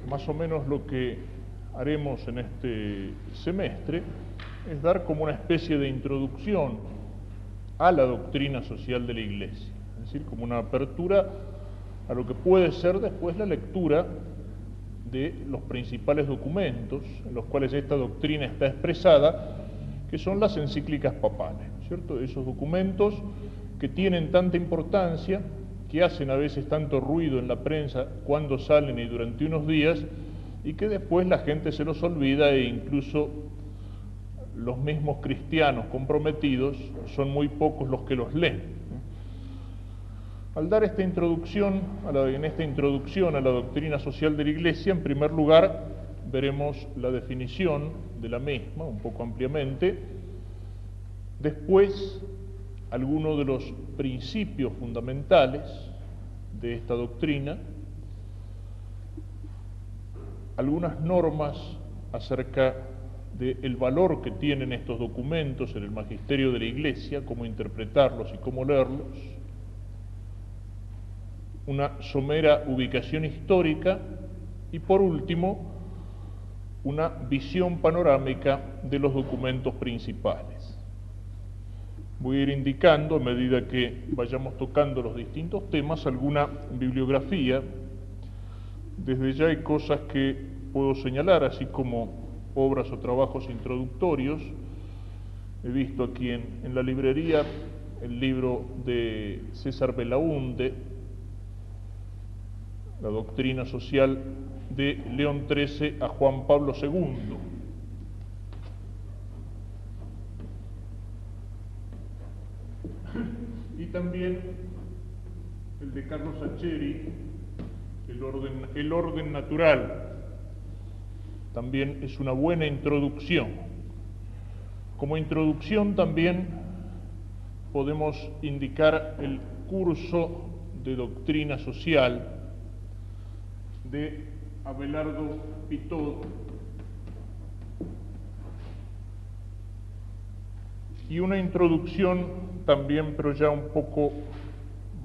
más o menos lo que haremos en este semestre es dar como una especie de introducción a la doctrina social de la Iglesia, es decir, como una apertura a lo que puede ser después la lectura de los principales documentos en los cuales esta doctrina está expresada, que son las encíclicas papales, ¿cierto? Esos documentos que tienen tanta importancia, que hacen a veces tanto ruido en la prensa cuando salen y durante unos días, y que después la gente se los olvida e incluso los mismos cristianos comprometidos son muy pocos los que los leen. Al dar esta introducción, en esta introducción a la doctrina social de la Iglesia, en primer lugar veremos la definición de la misma, un poco ampliamente. Después, algunos de los principios fundamentales de esta doctrina, algunas normas acerca del valor que tienen estos documentos en el magisterio de la Iglesia, cómo interpretarlos y cómo leerlos, una somera ubicación histórica y, por último, una visión panorámica de los documentos principales. Voy a ir indicando, a medida que vayamos tocando los distintos temas, alguna bibliografía. Desde ya hay cosas que puedo señalar, así como obras o trabajos introductorios. He visto aquí en la librería el libro de César Belaunde, La doctrina social de León XIII a Juan Pablo II. Y también el de Carlos Sacheri, el orden natural. También es una buena introducción. Como introducción también podemos indicar el curso de doctrina social de Abelardo Pitot y una introducción también, pero ya un poco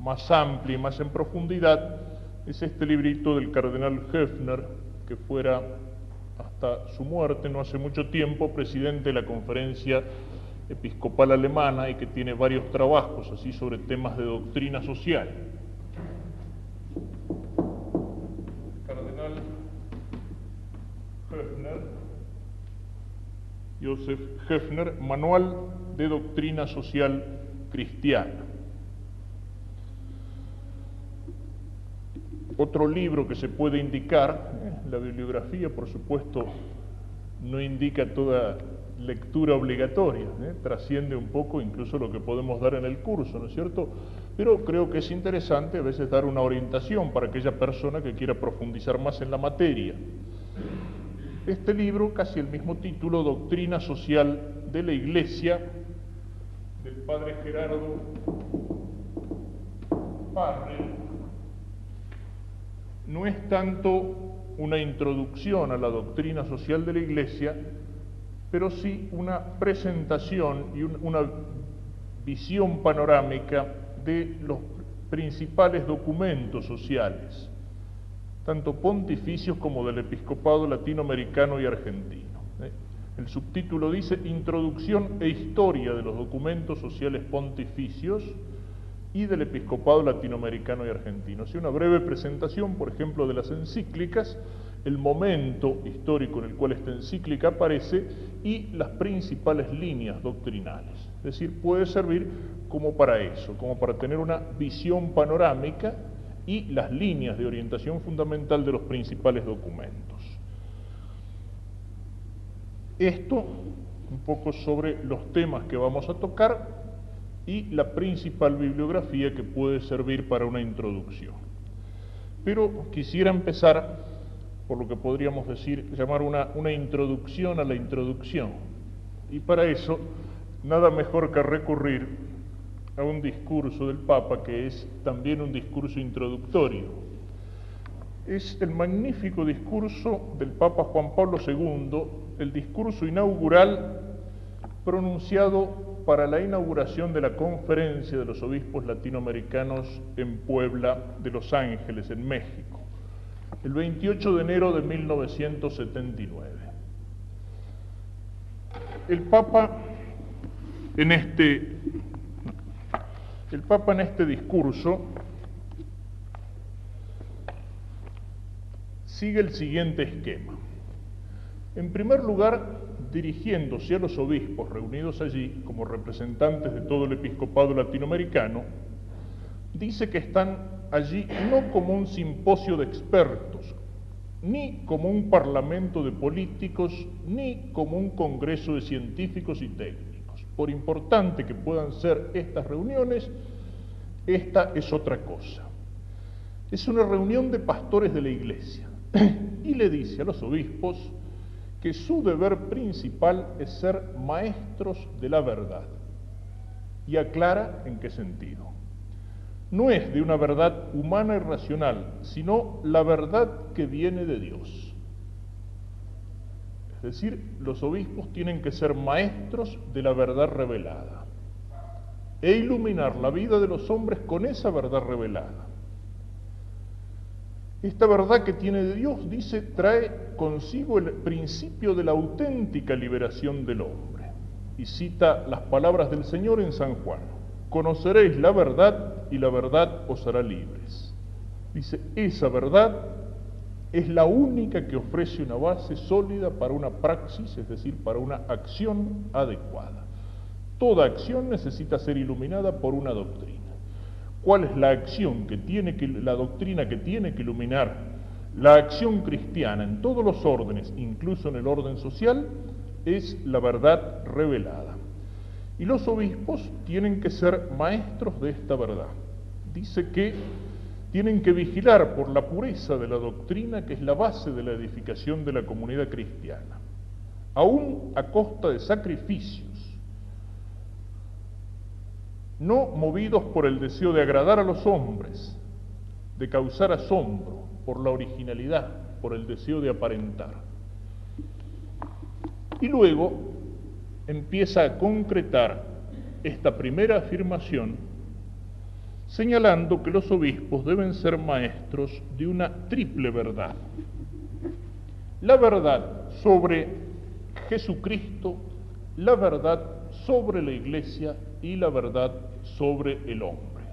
más amplia y más en profundidad, es este librito del cardenal Höffner, que fuera hasta su muerte no hace mucho tiempo presidente de la Conferencia Episcopal Alemana y que tiene varios trabajos así sobre temas de doctrina social. Cardenal Höffner, Joseph Höffner, Manual de Doctrina Social Cristiana. Otro libro que se puede indicar, la bibliografía, por supuesto, no indica toda lectura obligatoria, trasciende un poco incluso lo que podemos dar en el curso, ¿no es cierto? Pero creo que es interesante a veces dar una orientación para aquella persona que quiera profundizar más en la materia. Este libro, casi el mismo título, Doctrina Social de la Iglesia, del padre Gerardo Parrell, no es tanto una introducción a la doctrina social de la Iglesia, pero sí una presentación y una visión panorámica de los principales documentos sociales, tanto pontificios como del episcopado latinoamericano y argentino. El subtítulo dice Introducción e Historia de los Documentos Sociales Pontificios y del episcopado latinoamericano y argentino. Así, una breve presentación, por ejemplo, de las encíclicas, el momento histórico en el cual esta encíclica aparece y las principales líneas doctrinales. Es decir, puede servir como para eso, como para tener una visión panorámica y las líneas de orientación fundamental de los principales documentos. Esto, un poco sobre los temas que vamos a tocar y la principal bibliografía que puede servir para una introducción. Pero quisiera empezar por lo que podríamos decir, llamar una introducción a la introducción. Y para eso, nada mejor que recurrir a un discurso del Papa que es también un discurso introductorio. Es el magnífico discurso del Papa Juan Pablo II, el discurso inaugural pronunciado para la inauguración de la Conferencia de los Obispos Latinoamericanos en Puebla de Los Ángeles, en México. el 28 de enero de 1979. El Papa en este discurso sigue el siguiente esquema. En primer lugar, dirigiéndose a los obispos reunidos allí como representantes de todo el episcopado latinoamericano, dice que están allí no como un simposio de expertos, ni como un parlamento de políticos, ni como un congreso de científicos y técnicos. Por importante que puedan ser estas reuniones, esta es otra cosa. Es una reunión de pastores de la Iglesia y le dice a los obispos que su deber principal es ser maestros de la verdad. Y aclara en qué sentido. No es de una verdad humana y racional, sino la verdad que viene de Dios. Es decir, los obispos tienen que ser maestros de la verdad revelada e iluminar la vida de los hombres con esa verdad revelada. Esta verdad que tiene de Dios, dice, trae consigo el principio de la auténtica liberación del hombre. Y cita las palabras del Señor en San Juan: conoceréis la verdad y la verdad os hará libres. Dice, esa verdad es la única que ofrece una base sólida para una praxis, es decir, para una acción adecuada. Toda acción necesita ser iluminada por una doctrina. ¿Cuál es la acción la doctrina que tiene que iluminar la acción cristiana en todos los órdenes, incluso en el orden social? Es la verdad revelada. Y los obispos tienen que ser maestros de esta verdad. Dice que tienen que vigilar por la pureza de la doctrina, que es la base de la edificación de la comunidad cristiana, aún a costa de sacrificios, no movidos por el deseo de agradar a los hombres, de causar asombro, por la originalidad, por el deseo de aparentar. Y luego empieza a concretar esta primera afirmación señalando que los obispos deben ser maestros de una triple verdad. La verdad sobre Jesucristo, la verdad sobre la Iglesia y la verdad sobre el hombre.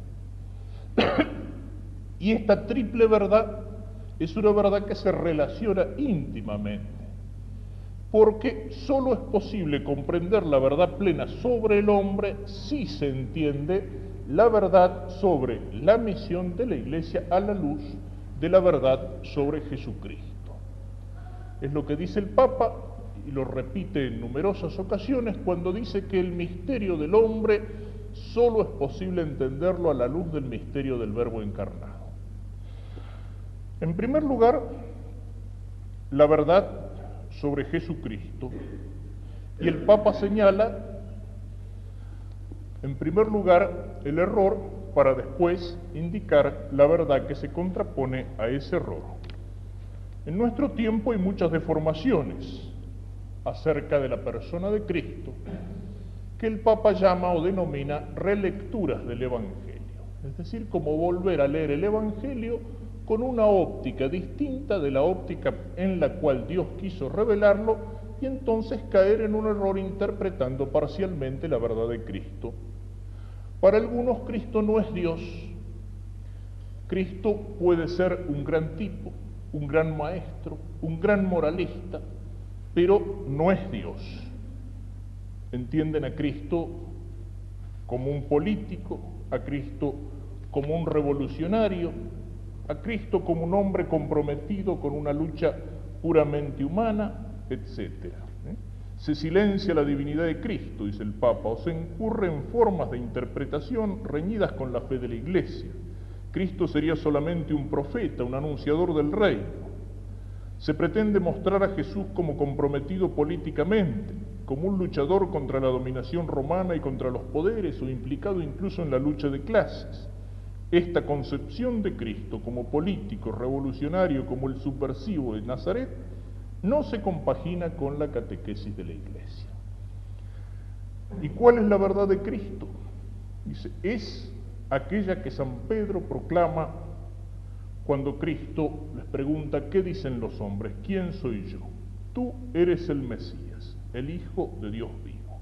Y esta triple verdad es una verdad que se relaciona íntimamente, porque solo es posible comprender la verdad plena sobre el hombre si se entiende la verdad sobre la misión de la Iglesia a la luz de la verdad sobre Jesucristo. Es lo que dice el Papa, y lo repite en numerosas ocasiones, cuando dice que el misterio del hombre solo es posible entenderlo a la luz del misterio del Verbo encarnado. En primer lugar, la verdad sobre Jesucristo, y el Papa señala, en primer lugar, el error para después indicar la verdad que se contrapone a ese error. En nuestro tiempo hay muchas deformaciones acerca de la persona de Cristo que el Papa llama o denomina relecturas del Evangelio, es decir, como volver a leer el Evangelio con una óptica distinta de la óptica en la cual Dios quiso revelarlo, y entonces caer en un error interpretando parcialmente la verdad de Cristo. Para algunos Cristo no es Dios. Cristo puede ser un gran tipo, un gran maestro, un gran moralista, pero no es Dios. Entienden a Cristo como un político, a Cristo como un revolucionario, a Cristo como un hombre comprometido con una lucha puramente humana, etc. Se silencia la divinidad de Cristo, dice el Papa, o se incurre en formas de interpretación reñidas con la fe de la Iglesia. Cristo sería solamente un profeta, un anunciador del reino. Se pretende mostrar a Jesús como comprometido políticamente, como un luchador contra la dominación romana y contra los poderes, o implicado incluso en la lucha de clases. Esta concepción de Cristo como político, revolucionario, como el subversivo de Nazaret, no se compagina con la catequesis de la Iglesia. ¿Y cuál es la verdad de Cristo? Dice, es aquella que San Pedro proclama cuando Cristo les pregunta, ¿qué dicen los hombres? ¿Quién soy yo? Tú eres el Mesías, el Hijo de Dios vivo.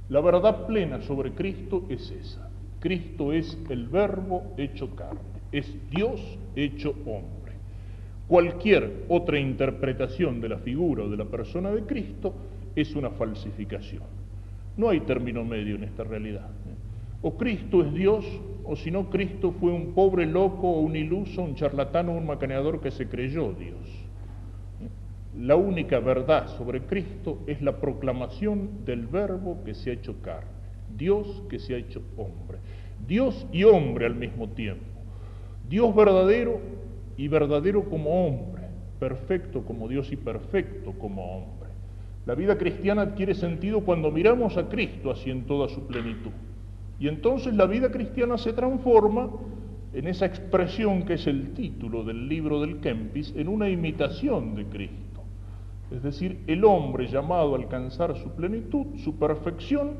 La verdad plena sobre Cristo es esa. Cristo es el Verbo hecho carne, es Dios hecho hombre. Cualquier otra interpretación de la figura o de la persona de Cristo es una falsificación. No hay término medio en esta realidad. O Cristo es Dios, o si no, Cristo fue un pobre loco, o un iluso, un charlatán o un macaneador que se creyó Dios. La única verdad sobre Cristo es la proclamación del Verbo que se ha hecho carne, Dios que se ha hecho hombre, Dios y hombre al mismo tiempo, Dios verdadero y verdadero como hombre, perfecto como Dios y perfecto como hombre. La vida cristiana adquiere sentido cuando miramos a Cristo así en toda su plenitud. Y entonces la vida cristiana se transforma en esa expresión que es el título del libro del Kempis, en una imitación de Cristo. Es decir, el hombre llamado a alcanzar su plenitud, su perfección,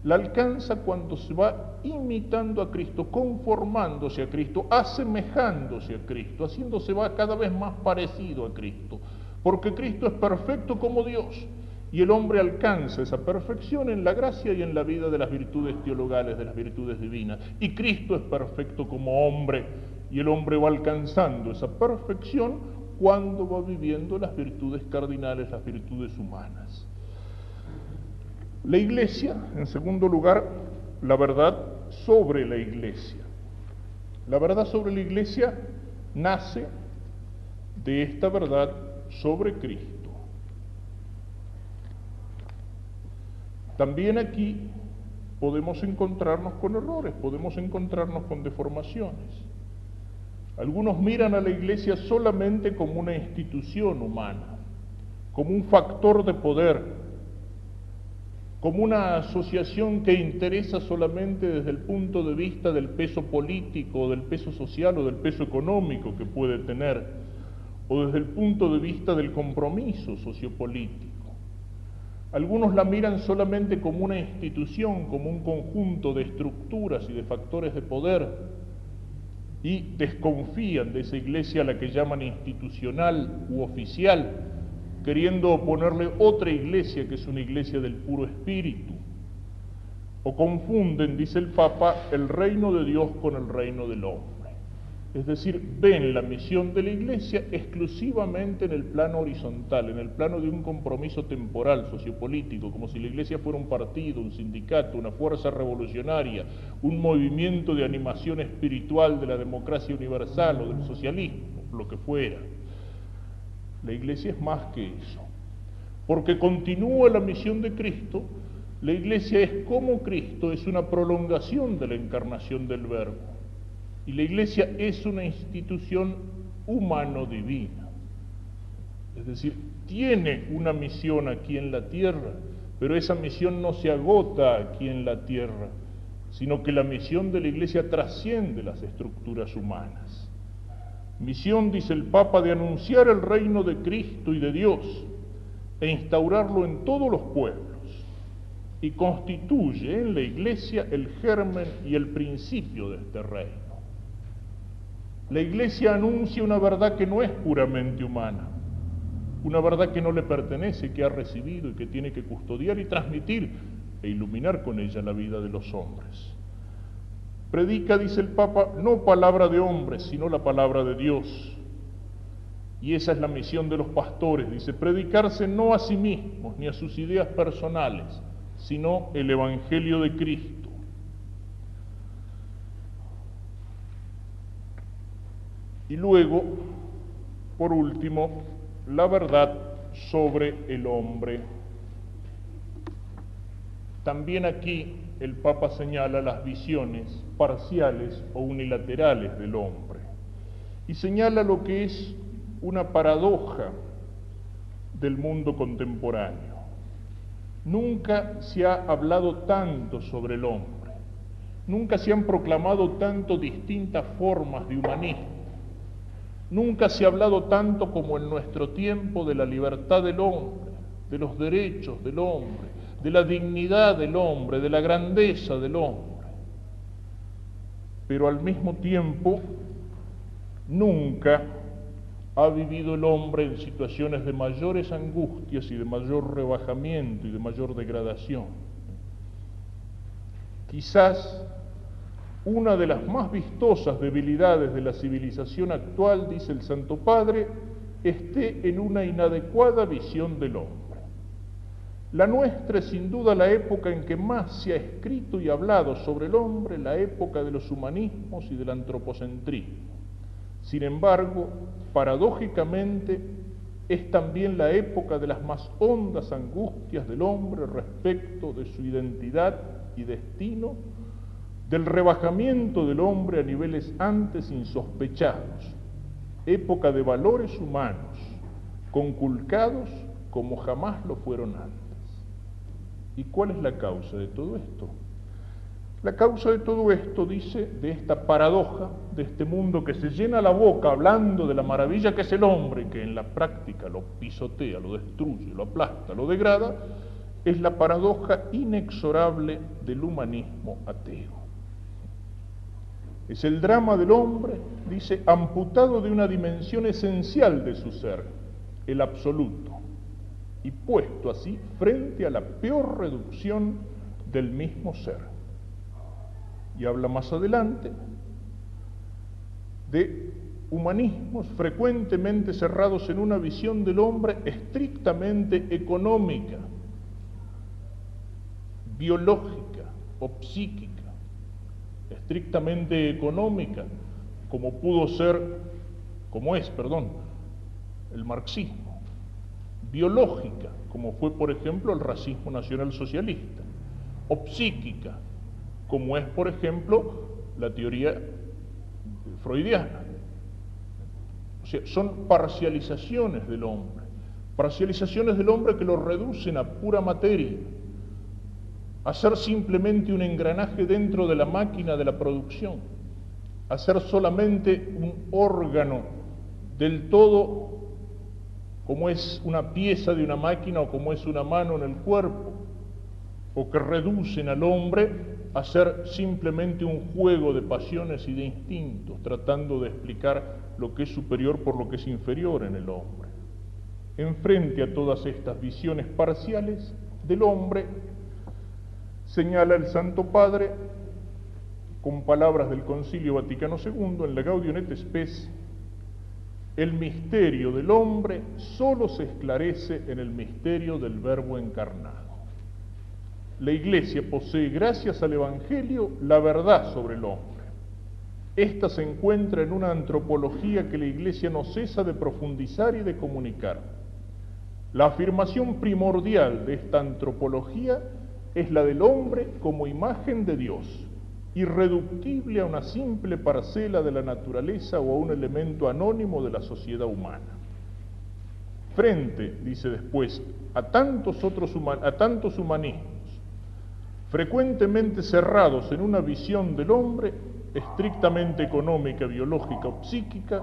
la alcanza cuando se va imitando a Cristo, conformándose a Cristo, asemejándose a Cristo, haciéndose va cada vez más parecido a Cristo, porque Cristo es perfecto como Dios, y el hombre alcanza esa perfección en la gracia y en la vida de las virtudes teologales, de las virtudes divinas, y Cristo es perfecto como hombre, y el hombre va alcanzando esa perfección cuando va viviendo las virtudes cardinales, las virtudes humanas. La Iglesia, en segundo lugar, la verdad sobre la Iglesia. La verdad sobre la Iglesia nace de esta verdad sobre Cristo. También aquí podemos encontrarnos con errores, podemos encontrarnos con deformaciones. Algunos miran a la Iglesia solamente como una institución humana, como un factor de poder, como una asociación que interesa solamente desde el punto de vista del peso político, del peso social o del peso económico que puede tener, o desde el punto de vista del compromiso sociopolítico. Algunos la miran solamente como una institución, como un conjunto de estructuras y de factores de poder, y desconfían de esa iglesia a la que llaman institucional u oficial, queriendo oponerle otra iglesia que es una iglesia del puro espíritu. O confunden, dice el Papa, el reino de Dios con el reino del hombre. Es decir, ven la misión de la Iglesia exclusivamente en el plano horizontal, en el plano de un compromiso temporal, sociopolítico, como si la Iglesia fuera un partido, un sindicato, una fuerza revolucionaria, un movimiento de animación espiritual de la democracia universal o del socialismo, lo que fuera. La Iglesia es más que eso, porque continúa la misión de Cristo. La Iglesia es como Cristo, es una prolongación de la encarnación del Verbo. Y la Iglesia es una institución humano-divina. Es decir, tiene una misión aquí en la tierra, pero esa misión no se agota aquí en la tierra, sino que la misión de la Iglesia trasciende las estructuras humanas. Misión, dice el Papa, de anunciar el reino de Cristo y de Dios e instaurarlo en todos los pueblos, y constituye en la Iglesia el germen y el principio de este reino. La Iglesia anuncia una verdad que no es puramente humana, una verdad que no le pertenece, que ha recibido y que tiene que custodiar y transmitir e iluminar con ella la vida de los hombres. Predica, dice el Papa, no palabra de hombres, sino la palabra de Dios. Y esa es la misión de los pastores, dice, predicarse no a sí mismos ni a sus ideas personales, sino el Evangelio de Cristo. Y luego, por último, la verdad sobre el hombre. También aquí el Papa señala las visiones parciales o unilaterales del hombre y señala lo que es una paradoja del mundo contemporáneo. Nunca se ha hablado tanto sobre el hombre, nunca se han proclamado tanto distintas formas de humanismo. Nunca se ha hablado tanto como en nuestro tiempo de la libertad del hombre, de los derechos del hombre, de la dignidad del hombre, de la grandeza del hombre. Pero al mismo tiempo Nunca ha vivido el hombre en situaciones de mayores angustias y de mayor rebajamiento y de mayor degradación. Quizás una de las más vistosas debilidades de la civilización actual, dice el Santo Padre, esté en una inadecuada visión del hombre. La nuestra es sin duda la época en que más se ha escrito y hablado sobre el hombre, la época de los humanismos y del antropocentrismo. Sin embargo, paradójicamente, es también la época de las más hondas angustias del hombre respecto de su identidad y destino, del rebajamiento del hombre a niveles antes insospechados, época de valores humanos, conculcados como jamás lo fueron antes. ¿Y cuál es la causa de todo esto? La causa de todo esto, dice, de esta paradoja, de este mundo que se llena la boca hablando de la maravilla que es el hombre, que en la práctica lo pisotea, lo destruye, lo aplasta, lo degrada, es la paradoja inexorable del humanismo ateo. Es el drama del hombre, dice, amputado de una dimensión esencial de su ser, el absoluto, y puesto así frente a la peor reducción del mismo ser. Y habla más adelante de humanismos frecuentemente cerrados en una visión del hombre estrictamente económica, biológica o psíquica, estrictamente económica, como es el marxismo, biológica, como fue, por ejemplo, el racismo nacionalsocialista, o psíquica, como es, por ejemplo, la teoría freudiana. O sea, son parcializaciones del hombre que lo reducen a pura materia, a ser simplemente un engranaje dentro de la máquina de la producción, a ser solamente un órgano del todo, como es una pieza de una máquina o como es una mano en el cuerpo, o que reducen al hombre a ser simplemente un juego de pasiones y de instintos, tratando de explicar lo que es superior por lo que es inferior en el hombre. Enfrente a todas estas visiones parciales del hombre, señala el Santo Padre, con palabras del Concilio Vaticano II, en la Gaudium et Spes, el misterio del hombre solo se esclarece en el misterio del Verbo encarnado. La Iglesia posee, gracias al Evangelio, la verdad sobre el hombre. Esta se encuentra en una antropología que la Iglesia no cesa de profundizar y de comunicar. La afirmación primordial de esta antropología es la del hombre como imagen de Dios, irreductible a una simple parcela de la naturaleza o a un elemento anónimo de la sociedad humana. Frente, dice después, a tantos humanismos, frecuentemente cerrados en una visión del hombre estrictamente económica, biológica o psíquica,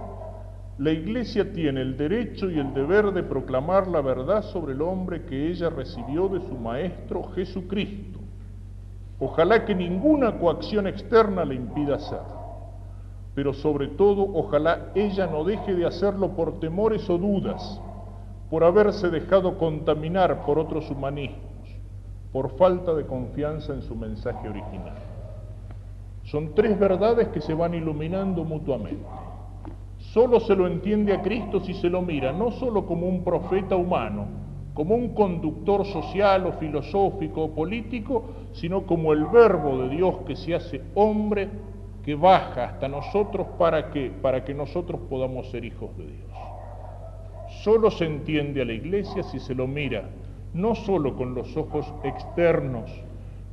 la Iglesia tiene el derecho y el deber de proclamar la verdad sobre el hombre que ella recibió de su Maestro Jesucristo. Ojalá que ninguna coacción externa le impida hacerlo, pero sobre todo ojalá ella no deje de hacerlo por temores o dudas, por haberse dejado contaminar por otros humanismos, por falta de confianza en su mensaje original. Son tres verdades que se van iluminando mutuamente. Solo se lo entiende a Cristo si se lo mira, no solo como un profeta humano, como un conductor social o filosófico o político, sino como el Verbo de Dios que se hace hombre, que baja hasta nosotros para que nosotros podamos ser hijos de Dios. Solo se entiende a la Iglesia si se lo mira, no solo con los ojos externos,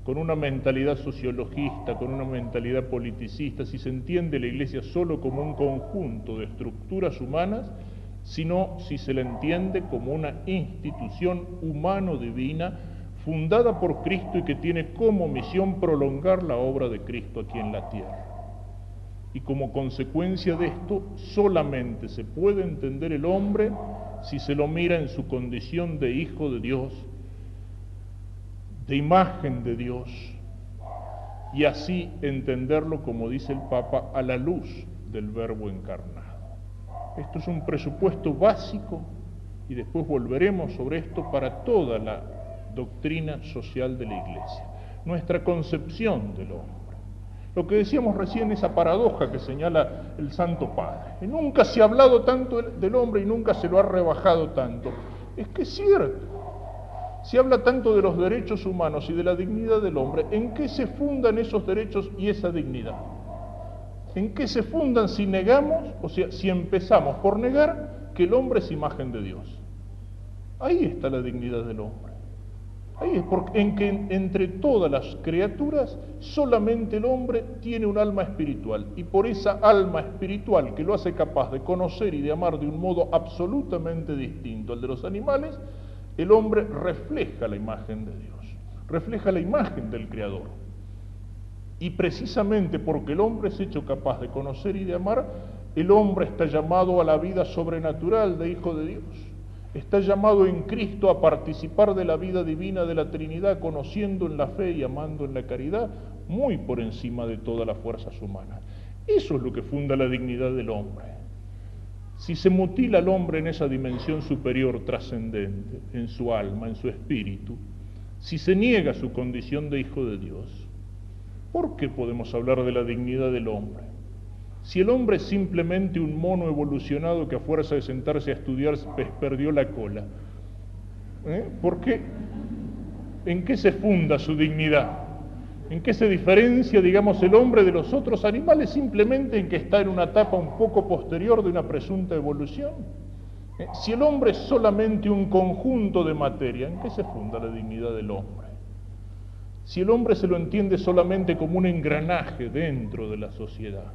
con una mentalidad sociologista, con una mentalidad politicista, si se entiende la Iglesia solo como un conjunto de estructuras humanas, sino si se la entiende como una institución humano-divina fundada por Cristo y que tiene como misión prolongar la obra de Cristo aquí en la tierra. Y como consecuencia de esto, solamente se puede entender el hombre si se lo mira en su condición de hijo de Dios, de imagen de Dios, y así entenderlo, como dice el Papa, a la luz del Verbo encarnado. Esto es un presupuesto básico, y después volveremos sobre esto, para toda la doctrina social de la Iglesia. Nuestra concepción del hombre. Lo que decíamos recién, esa paradoja que señala el Santo Padre. Que nunca se ha hablado tanto del hombre y nunca se lo ha rebajado tanto. Es que es cierto. Se habla tanto de los derechos humanos y de la dignidad del hombre. ¿En qué se fundan esos derechos y esa dignidad? ¿En qué se fundan si negamos, o sea, si empezamos por negar que el hombre es imagen de Dios? Ahí está la dignidad del hombre. Ahí es en que entre todas las criaturas solamente el hombre tiene un alma espiritual, y por esa alma espiritual que lo hace capaz de conocer y de amar de un modo absolutamente distinto al de los animales, el hombre refleja la imagen de Dios, refleja la imagen del Creador. Y precisamente porque el hombre es hecho capaz de conocer y de amar, el hombre está llamado a la vida sobrenatural de Hijo de Dios. Está llamado en Cristo a participar de la vida divina de la Trinidad, conociendo en la fe y amando en la caridad, muy por encima de todas las fuerzas humanas. Eso es lo que funda la dignidad del hombre. Si se mutila al hombre en esa dimensión superior trascendente, en su alma, en su espíritu, si se niega su condición de Hijo de Dios, ¿por qué podemos hablar de la dignidad del hombre? Si el hombre es simplemente un mono evolucionado que a fuerza de sentarse a estudiar perdió la cola, ¿por qué? ¿En qué se funda su dignidad? ¿En qué se diferencia, digamos, el hombre de los otros animales? Simplemente en que está en una etapa un poco posterior de una presunta evolución. Si el hombre es solamente un conjunto de materia, ¿en qué se funda la dignidad del hombre? Si el hombre se lo entiende solamente como un engranaje dentro de la sociedad,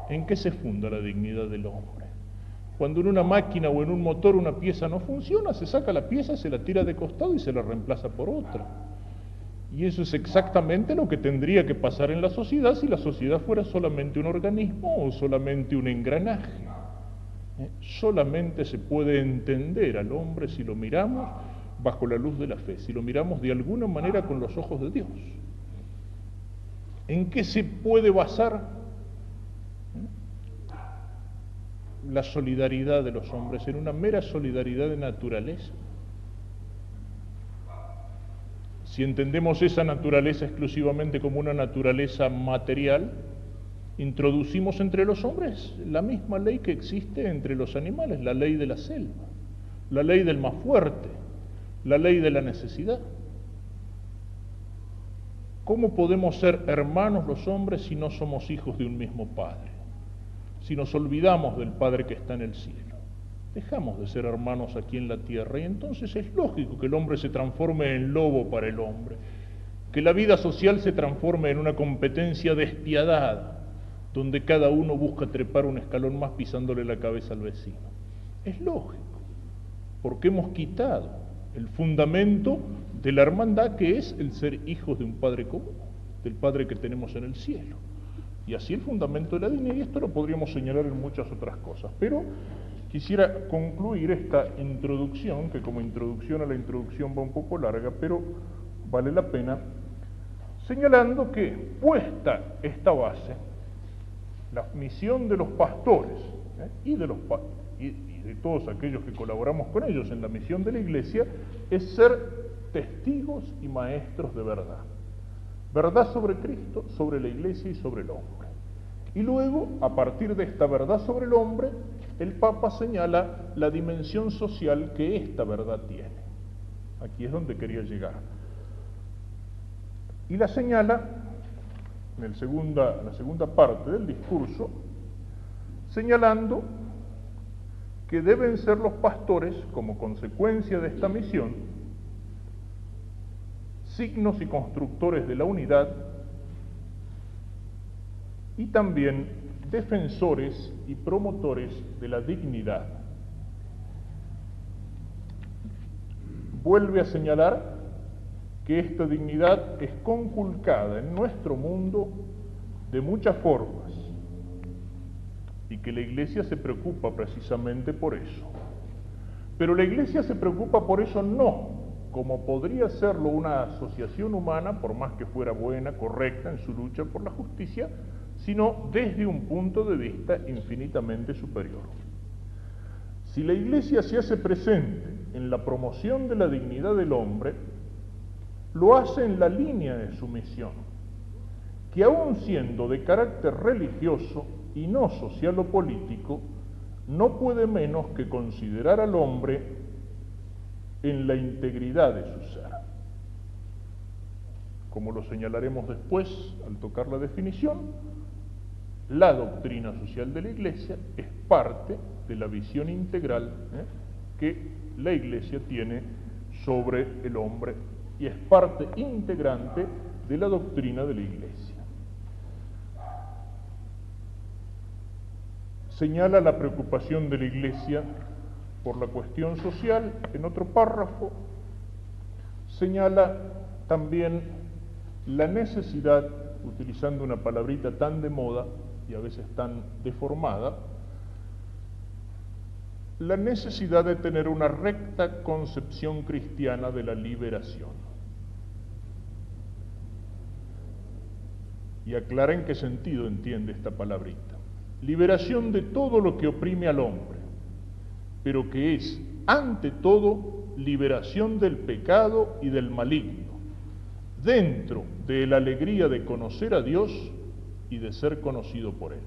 ¿en qué se funda la dignidad del hombre? Cuando en una máquina o en un motor una pieza no funciona, se saca la pieza, se la tira de costado y se la reemplaza por otra. Y eso es exactamente lo que tendría que pasar en la sociedad si la sociedad fuera solamente un organismo o solamente un engranaje. Solamente se puede entender al hombre si lo miramos bajo la luz de la fe, si lo miramos de alguna manera con los ojos de Dios. ¿En qué se puede basar la solidaridad de los hombres? ¿En una mera solidaridad de naturaleza? Si entendemos esa naturaleza exclusivamente como una naturaleza material, introducimos entre los hombres la misma ley que existe entre los animales, la ley de la selva, la ley del más fuerte, la ley de la necesidad. ¿Cómo podemos ser hermanos los hombres si no somos hijos de un mismo Padre? Si nos olvidamos del Padre que está en el cielo. Dejamos de ser hermanos aquí en la tierra, y entonces es lógico que el hombre se transforme en lobo para el hombre, que la vida social se transforme en una competencia despiadada, donde cada uno busca trepar un escalón más pisándole la cabeza al vecino. Es lógico, porque hemos quitado el fundamento de la hermandad, que es el ser hijos de un Padre común, del Padre que tenemos en el cielo. Y así el fundamento de la dignidad, y esto lo podríamos señalar en muchas otras cosas, pero quisiera concluir esta introducción, que como introducción a la introducción va un poco larga, pero vale la pena, señalando que, puesta esta base, la misión de los pastores y de todos aquellos que colaboramos con ellos en la misión de la Iglesia, es ser testigos y maestros de verdad. Verdad sobre Cristo, sobre la Iglesia y sobre el hombre. Y luego, a partir de esta verdad sobre el hombre, el Papa señala la dimensión social que esta verdad tiene. Aquí es donde quería llegar. Y la señala en la segunda parte del discurso, señalando que deben ser los pastores, como consecuencia de esta misión, signos y constructores de la unidad, y también defensores y promotores de la dignidad. Vuelve a señalar que esta dignidad es conculcada en nuestro mundo de muchas formas y que la Iglesia se preocupa precisamente por eso. Pero la Iglesia se preocupa por eso no como podría serlo una asociación humana, por más que fuera buena, correcta en su lucha por la justicia, sino desde un punto de vista infinitamente superior. Si la Iglesia se hace presente en la promoción de la dignidad del hombre, lo hace en la línea de su misión, que aun siendo de carácter religioso y no social o político, no puede menos que considerar al hombre en la integridad de su ser. Como lo señalaremos después al tocar la definición, la doctrina social de la Iglesia es parte de la visión integral que la Iglesia tiene sobre el hombre y es parte integrante de la doctrina de la Iglesia. Señala la preocupación de la Iglesia por la cuestión social en otro párrafo, señala también la necesidad, utilizando una palabrita tan de moda y a veces tan deformada, la necesidad de tener una recta concepción cristiana de la liberación. Y aclara en qué sentido entiende esta palabrita. Liberación de todo lo que oprime al hombre, pero que es, ante todo, liberación del pecado y del maligno, dentro de la alegría de conocer a Dios y de ser conocido por Él.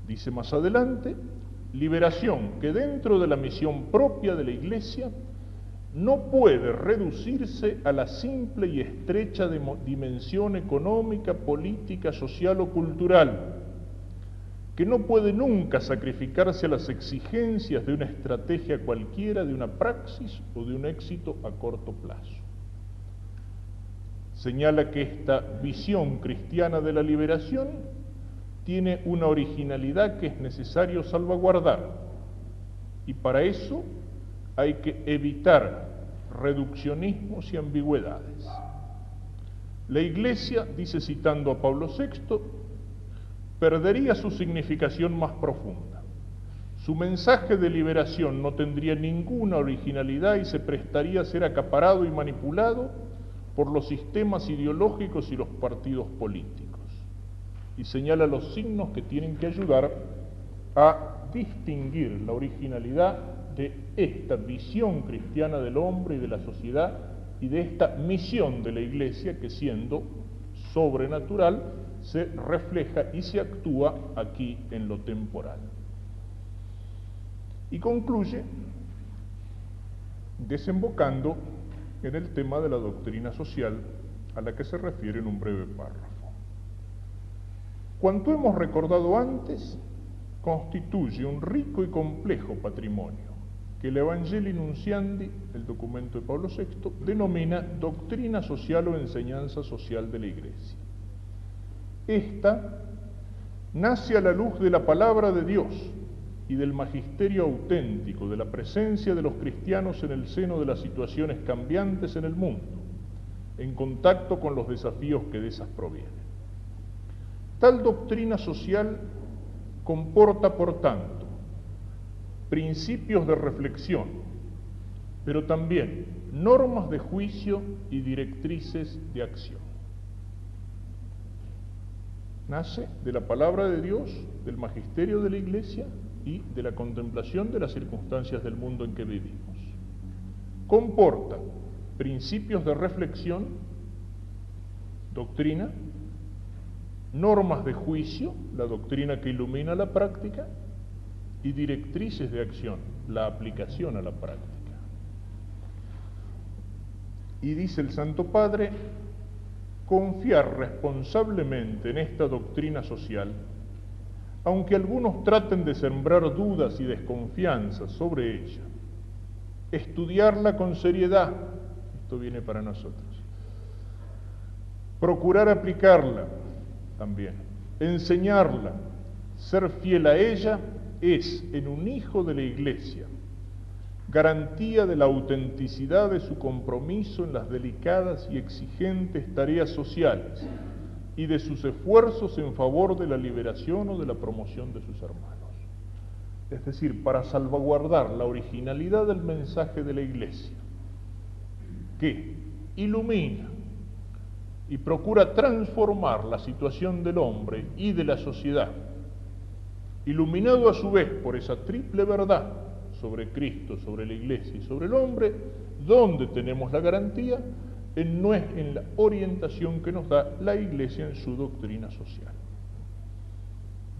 Dice más adelante, liberación que dentro de la misión propia de la Iglesia no puede reducirse a la simple y estrecha dimensión económica, política, social o cultural, que no puede nunca sacrificarse a las exigencias de una estrategia cualquiera, de una praxis o de un éxito a corto plazo. Señala que esta visión cristiana de la liberación tiene una originalidad que es necesario salvaguardar, y para eso hay que evitar reduccionismos y ambigüedades. La Iglesia, dice citando a Pablo VI, perdería su significación más profunda. Su mensaje de liberación no tendría ninguna originalidad y se prestaría a ser acaparado y manipulado por los sistemas ideológicos y los partidos políticos. Y señala los signos que tienen que ayudar a distinguir la originalidad de esta visión cristiana del hombre y de la sociedad y de esta misión de la Iglesia que, siendo sobrenatural, se refleja y se actúa aquí en lo temporal. Y concluye desembocando en el tema de la doctrina social a la que se refiere en un breve párrafo. Cuanto hemos recordado antes, constituye un rico y complejo patrimonio que el Evangelii Nunciandi, el documento de Pablo VI, denomina doctrina social o enseñanza social de la Iglesia. Esta nace a la luz de la palabra de Dios y del magisterio auténtico, de la presencia de los cristianos en el seno de las situaciones cambiantes en el mundo, en contacto con los desafíos que de esas provienen. Tal doctrina social comporta, por tanto, principios de reflexión, pero también normas de juicio y directrices de acción. Nace de la palabra de Dios, del magisterio de la Iglesia y de la contemplación de las circunstancias del mundo en que vivimos. Comporta principios de reflexión, doctrina, normas de juicio, la doctrina que ilumina la práctica, y directrices de acción, la aplicación a la práctica. Y dice el Santo Padre, confiar responsablemente en esta doctrina social, aunque algunos traten de sembrar dudas y desconfianzas sobre ella, estudiarla con seriedad, esto viene para nosotros, procurar aplicarla también, enseñarla, ser fiel a ella, es en un hijo de la Iglesia garantía de la autenticidad de su compromiso en las delicadas y exigentes tareas sociales y de sus esfuerzos en favor de la liberación o de la promoción de sus hermanos. Es decir, para salvaguardar la originalidad del mensaje de la Iglesia, que ilumina y procura transformar la situación del hombre y de la sociedad iluminado a su vez por esa triple verdad sobre Cristo, sobre la Iglesia y sobre el hombre, ¿dónde tenemos la garantía? No es en la orientación que nos da la Iglesia en su doctrina social.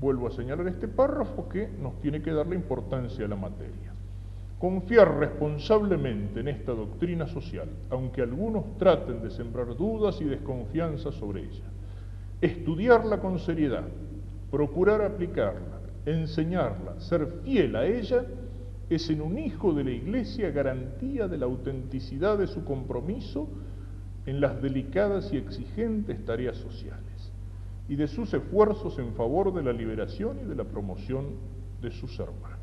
Vuelvo a señalar este párrafo que nos tiene que dar la importancia de la materia. Confiar responsablemente en esta doctrina social, aunque algunos traten de sembrar dudas y desconfianza sobre ella. Estudiarla con seriedad, procurar aplicarla, enseñarla, ser fiel a ella, es en un hijo de la Iglesia garantía de la autenticidad de su compromiso en las delicadas y exigentes tareas sociales y de sus esfuerzos en favor de la liberación y de la promoción de sus hermanos.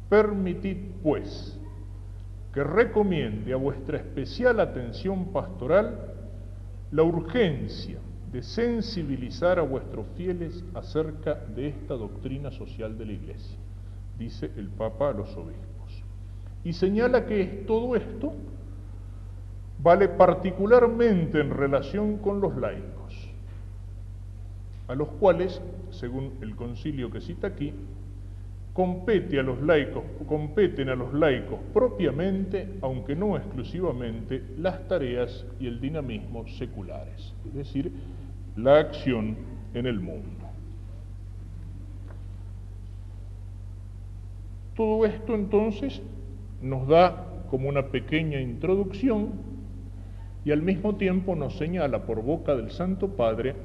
Permitid, pues, que recomiende a vuestra especial atención pastoral la urgencia de sensibilizar a vuestros fieles acerca de esta doctrina social de la Iglesia, dice el Papa a los obispos. Y señala que todo esto vale particularmente en relación con los laicos, a los cuales, según el concilio que cita aquí, competen a los laicos propiamente, aunque no exclusivamente, las tareas y el dinamismo seculares, es decir, la acción en el mundo. Todo esto entonces nos da como una pequeña introducción y al mismo tiempo nos señala por boca del Santo Padre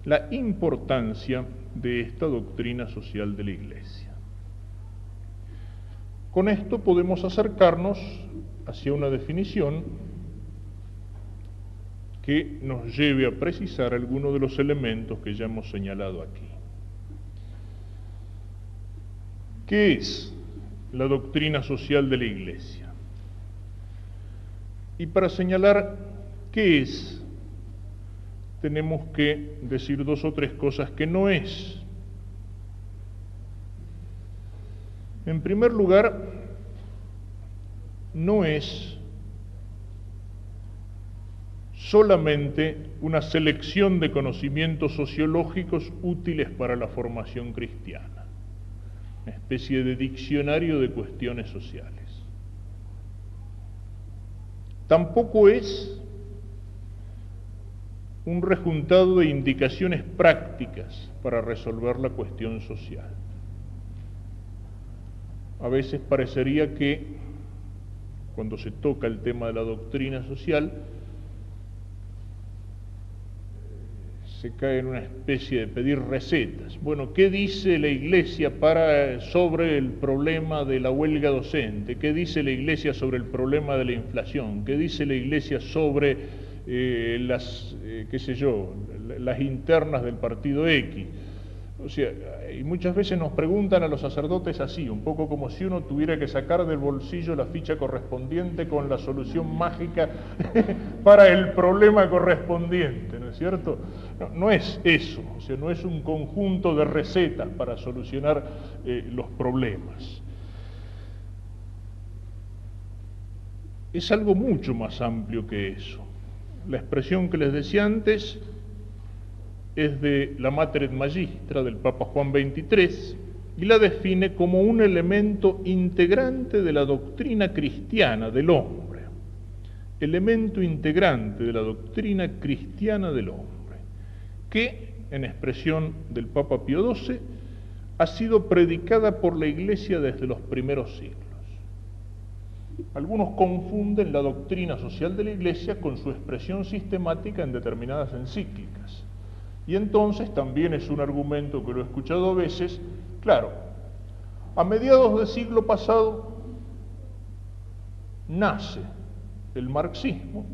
la importancia de esta doctrina social de la Iglesia. Con esto podemos acercarnos hacia una definición que nos lleve a precisar algunos de los elementos que ya hemos señalado aquí. ¿Qué es la doctrina social de la Iglesia? Y para señalar qué es, tenemos que decir dos o tres cosas que no es. En primer lugar, no es solamente una selección de conocimientos sociológicos útiles para la formación cristiana, una especie de diccionario de cuestiones sociales. Tampoco es un rejuntado de indicaciones prácticas para resolver la cuestión social. A veces parecería que, cuando se toca el tema de la doctrina social, se cae en una especie de pedir recetas. Bueno, ¿qué dice la Iglesia sobre el problema de la huelga docente? ¿Qué dice la Iglesia sobre el problema de la inflación? ¿Qué dice la Iglesia sobre las internas del partido X? O sea, y muchas veces nos preguntan a los sacerdotes así, un poco como si uno tuviera que sacar del bolsillo la ficha correspondiente con la solución mágica para el problema correspondiente, ¿no es cierto? No es eso, o sea, no es un conjunto de recetas para solucionar los problemas. Es algo mucho más amplio que eso. La expresión que les decía antes es de la Mater et Magistra del Papa Juan XXIII y la define como un elemento integrante de la doctrina cristiana del hombre. Elemento integrante de la doctrina cristiana del hombre, que, en expresión del Papa Pío XII, ha sido predicada por la Iglesia desde los primeros siglos. Algunos confunden la doctrina social de la Iglesia con su expresión sistemática en determinadas encíclicas. Y entonces también es un argumento que lo he escuchado a veces, claro, a mediados del siglo pasado nace el marxismo,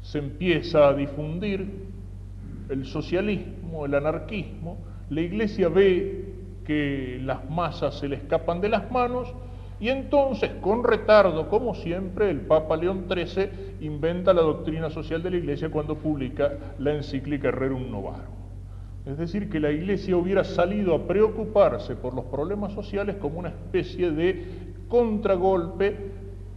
se empieza a difundir el socialismo, el anarquismo, la Iglesia ve que las masas se le escapan de las manos y entonces, con retardo, como siempre, el Papa León XIII inventa la doctrina social de la Iglesia cuando publica la encíclica Rerum Novarum. Es decir, que la Iglesia hubiera salido a preocuparse por los problemas sociales como una especie de contragolpe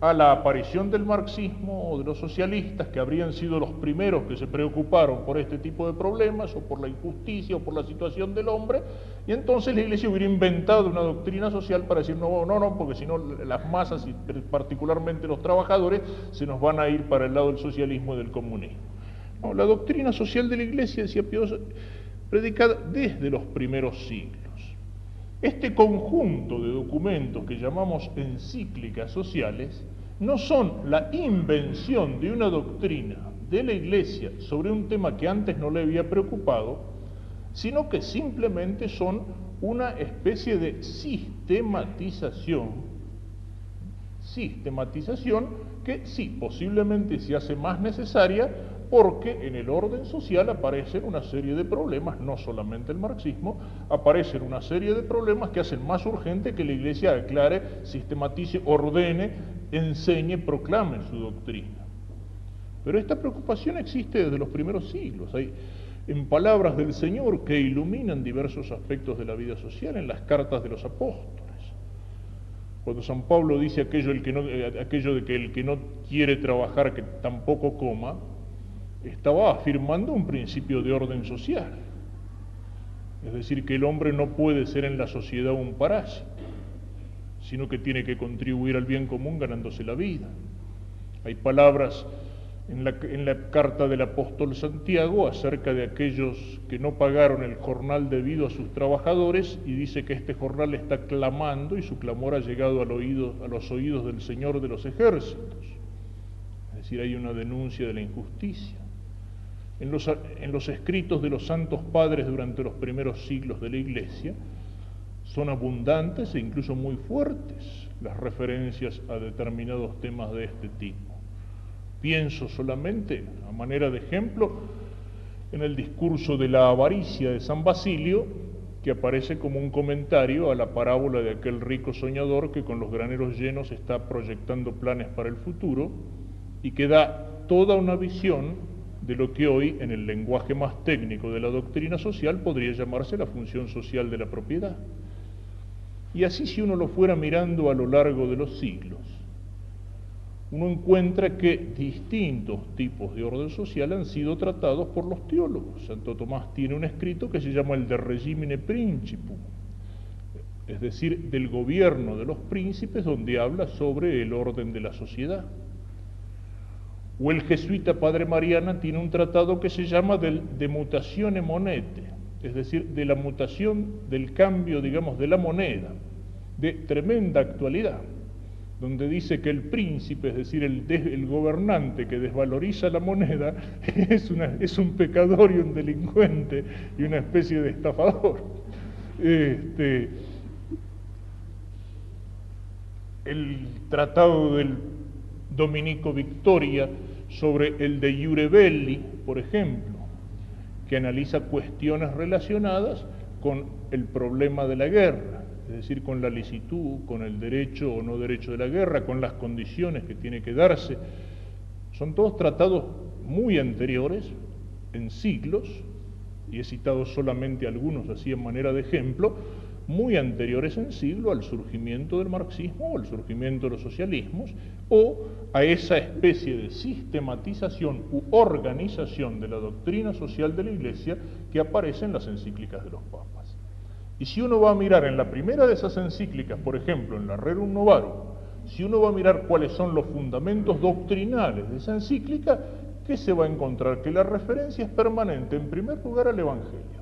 a la aparición del marxismo o de los socialistas, que habrían sido los primeros que se preocuparon por este tipo de problemas, o por la injusticia, o por la situación del hombre, y entonces la Iglesia hubiera inventado una doctrina social para decir, no, porque si no las masas, y particularmente los trabajadores, se nos van a ir para el lado del socialismo y del comunismo. No, la doctrina social de la Iglesia, decía Pío XII, predicada desde los primeros siglos. Este conjunto de documentos que llamamos encíclicas sociales no son la invención de una doctrina de la Iglesia sobre un tema que antes no le había preocupado, sino que simplemente son una especie de sistematización que sí, posiblemente se hace más necesaria porque en el orden social aparecen una serie de problemas, no solamente el marxismo, aparecen una serie de problemas que hacen más urgente que la Iglesia aclare, sistematice, ordene, enseñe, proclame su doctrina. Pero esta preocupación existe desde los primeros siglos. Hay en palabras del Señor que iluminan diversos aspectos de la vida social en las cartas de los apóstoles. Cuando San Pablo dice aquello de que el que no quiere trabajar, que tampoco coma, estaba afirmando un principio de orden social. Es decir, que el hombre no puede ser en la sociedad un parásito, sino que tiene que contribuir al bien común ganándose la vida. Hay palabras en la carta del apóstol Santiago acerca de aquellos que no pagaron el jornal debido a sus trabajadores, y dice que este jornal está clamando y su clamor ha llegado a los oídos del Señor de los ejércitos. Es decir, hay una denuncia de la injusticia. En los escritos de los santos padres durante los primeros siglos de la Iglesia son abundantes e incluso muy fuertes las referencias a determinados temas de este tipo. Pienso solamente, a manera de ejemplo, en el discurso de la avaricia de San Basilio, que aparece como un comentario a la parábola de aquel rico soñador que con los graneros llenos está proyectando planes para el futuro y que da toda una visión de lo que hoy, en el lenguaje más técnico de la doctrina social, podría llamarse la función social de la propiedad. Y así, si uno lo fuera mirando a lo largo de los siglos, uno encuentra que distintos tipos de orden social han sido tratados por los teólogos. Santo Tomás tiene un escrito que se llama el de Regimine Principum, es decir, del gobierno de los príncipes, donde habla sobre el orden de la sociedad. O el jesuita Padre Mariana tiene un tratado que se llama de mutatione monete, es decir, de la mutación, del cambio, digamos, de la moneda, de tremenda actualidad, donde dice que el príncipe, es decir, el gobernante que desvaloriza la moneda, es un pecador y un delincuente y una especie de estafador. El tratado del Dominico Victoria sobre el de Iure Belli, por ejemplo, que analiza cuestiones relacionadas con el problema de la guerra, es decir, con la licitud, con el derecho o no derecho de la guerra, con las condiciones que tiene que darse. Son todos tratados muy anteriores, en siglos, y he citado solamente algunos así en manera de ejemplo, muy anteriores en siglo al surgimiento del marxismo o al surgimiento de los socialismos, o a esa especie de sistematización u organización de la doctrina social de la Iglesia que aparece en las encíclicas de los papas. Y si uno va a mirar en la primera de esas encíclicas, por ejemplo, en la Rerum Novarum, si uno va a mirar cuáles son los fundamentos doctrinales de esa encíclica, ¿qué se va a encontrar? Que la referencia es permanente, en primer lugar, al Evangelio,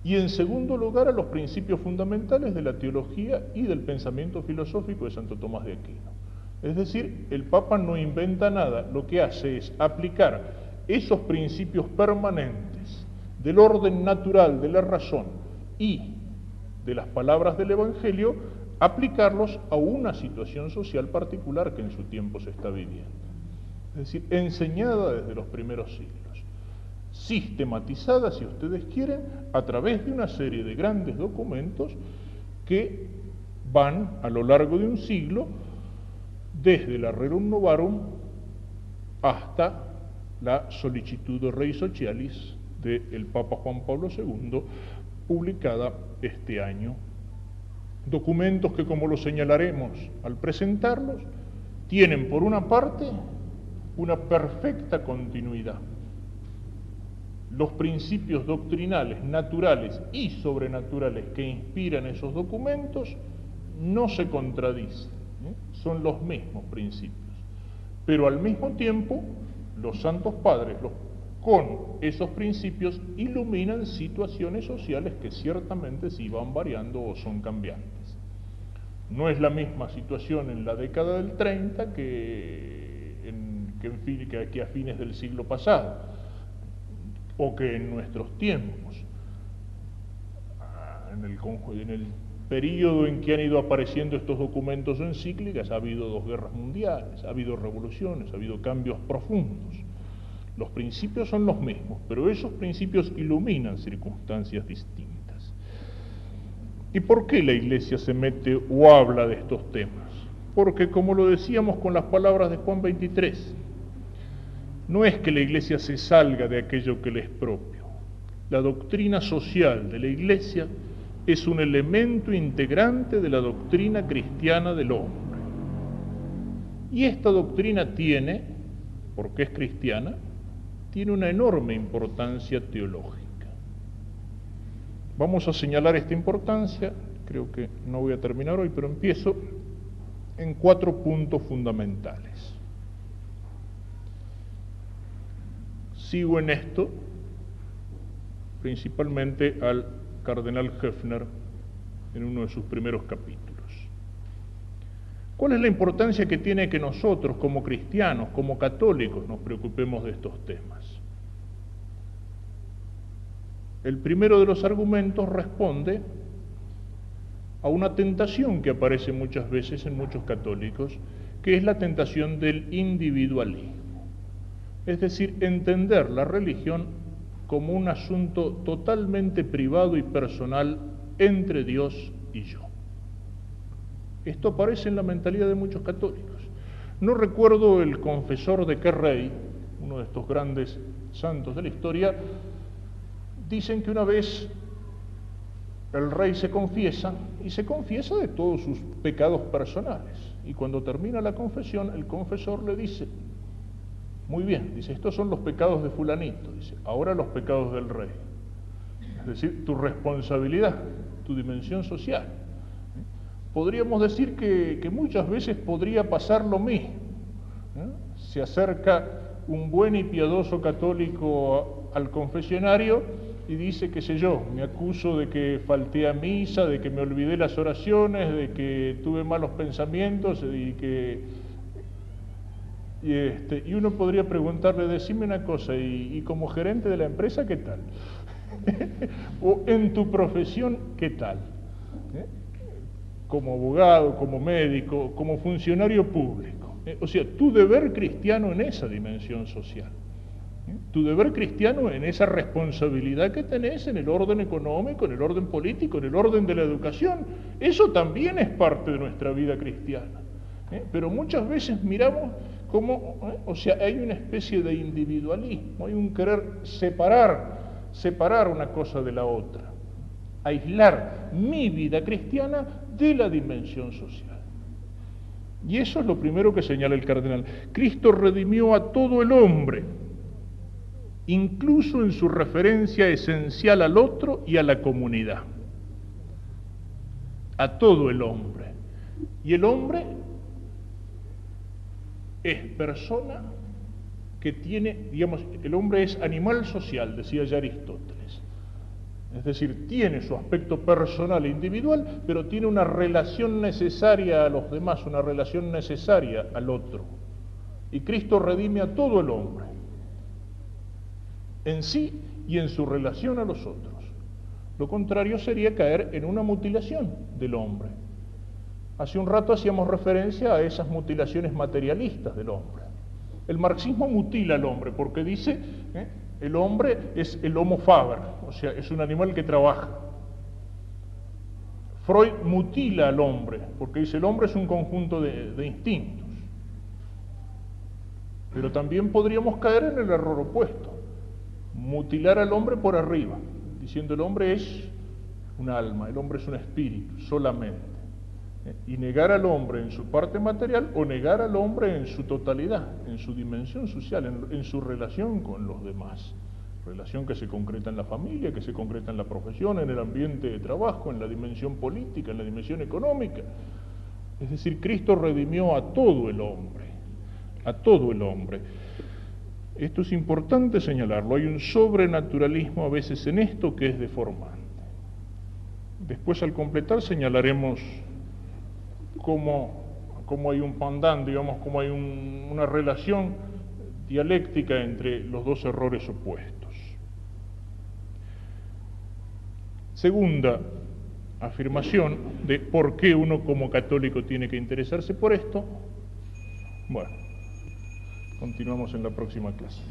y en segundo lugar a los principios fundamentales de la teología y del pensamiento filosófico de Santo Tomás de Aquino. Es decir, el Papa no inventa nada, lo que hace es aplicar esos principios permanentes del orden natural de la razón y de las palabras del Evangelio, aplicarlos a una situación social particular que en su tiempo se está viviendo. Es decir, enseñada desde los primeros siglos, sistematizada, si ustedes quieren, a través de una serie de grandes documentos que van a lo largo de un siglo, desde la Rerum Novarum hasta la Sollicitudo Rei Socialis del Papa Juan Pablo II, publicada este año. Documentos que, como lo señalaremos al presentarlos, tienen por una parte una perfecta continuidad. Los principios doctrinales, naturales y sobrenaturales que inspiran esos documentos no se contradicen, son los mismos principios. Pero al mismo tiempo, los santos padres, con esos principios, iluminan situaciones sociales que ciertamente sí van variando o son cambiantes. No es la misma situación en la década del 30 que a fines del siglo pasado, o que en nuestros tiempos. En el periodo en que han ido apareciendo estos documentos o encíclicas ha habido 2 guerras mundiales, ha habido revoluciones, ha habido cambios profundos. Los principios son los mismos, pero esos principios iluminan circunstancias distintas. ¿Y por qué la Iglesia se mete o habla de estos temas? Porque, como lo decíamos con las palabras de Juan 23, no es que la Iglesia se salga de aquello que le es propio. La doctrina social de la Iglesia es un elemento integrante de la doctrina cristiana del hombre. Y esta doctrina tiene, porque es cristiana, tiene una enorme importancia teológica. Vamos a señalar esta importancia, creo que no voy a terminar hoy, pero empiezo en 4 puntos fundamentales. Sigo en esto, principalmente al cardenal Höffner, en uno de sus primeros capítulos. ¿Cuál es la importancia que tiene que nosotros, como cristianos, como católicos, nos preocupemos de estos temas? El primero de los argumentos responde a una tentación que aparece muchas veces en muchos católicos, que es la tentación del individualismo. Es decir, entender la religión como un asunto totalmente privado y personal entre Dios y yo. Esto aparece en la mentalidad de muchos católicos. No recuerdo el confesor de qué rey, uno de estos grandes santos de la historia. Dicen que una vez el rey se confiesa, y se confiesa de todos sus pecados personales. Y cuando termina la confesión, el confesor le dice, muy bien, dice, estos son los pecados de fulanito, dice, ahora los pecados del rey. Es decir, tu responsabilidad, tu dimensión social. Podríamos decir que muchas veces podría pasar lo mismo. Se acerca un buen y piadoso católico al confesionario y dice, qué sé yo, me acuso de que falté a misa, de que me olvidé las oraciones, de que tuve malos pensamientos y uno podría preguntarle, decime una cosa, y como gerente de la empresa, ¿qué tal? O en tu profesión, ¿qué tal? Como abogado, como médico, como funcionario público. O sea, tu deber cristiano en esa dimensión social. Tu deber cristiano en esa responsabilidad que tenés en el orden económico, en el orden político, en el orden de la educación. Eso también es parte de nuestra vida cristiana. Pero muchas veces miramos como, hay una especie de individualismo, hay un querer separar una cosa de la otra, aislar mi vida cristiana de la dimensión social. Y eso es lo primero que señala el cardenal. Cristo redimió a todo el hombre, incluso en su referencia esencial al otro y a la comunidad. A todo el hombre. Y el hombre es persona que tiene, el hombre es animal social, decía ya Aristóteles. Es decir, tiene su aspecto personal e individual, pero tiene una relación necesaria a los demás, una relación necesaria al otro. Y Cristo redime a todo el hombre, en sí y en su relación a los otros. Lo contrario sería caer en una mutilación del hombre. Hace un rato hacíamos referencia a esas mutilaciones materialistas del hombre. El marxismo mutila al hombre porque dice, el hombre es el homo faber, o sea, es un animal que trabaja. Freud mutila al hombre porque dice el hombre es un conjunto de instintos. Pero también podríamos caer en el error opuesto, mutilar al hombre por arriba, diciendo el hombre es un alma, el hombre es un espíritu solamente. y negar al hombre en su parte material o negar al hombre en su totalidad, en su dimensión social, en su relación con los demás. Relación que se concreta en la familia, que se concreta en la profesión, en el ambiente de trabajo, en la dimensión política, en la dimensión económica. Es decir, Cristo redimió a todo el hombre, a todo el hombre. Esto es importante señalarlo, hay un sobrenaturalismo a veces en esto que es deformante. Después al completar señalaremos cómo hay un pendant, digamos, cómo hay una relación dialéctica entre los dos errores opuestos. Segunda afirmación de por qué uno como católico tiene que interesarse por esto. Bueno, continuamos en la próxima clase.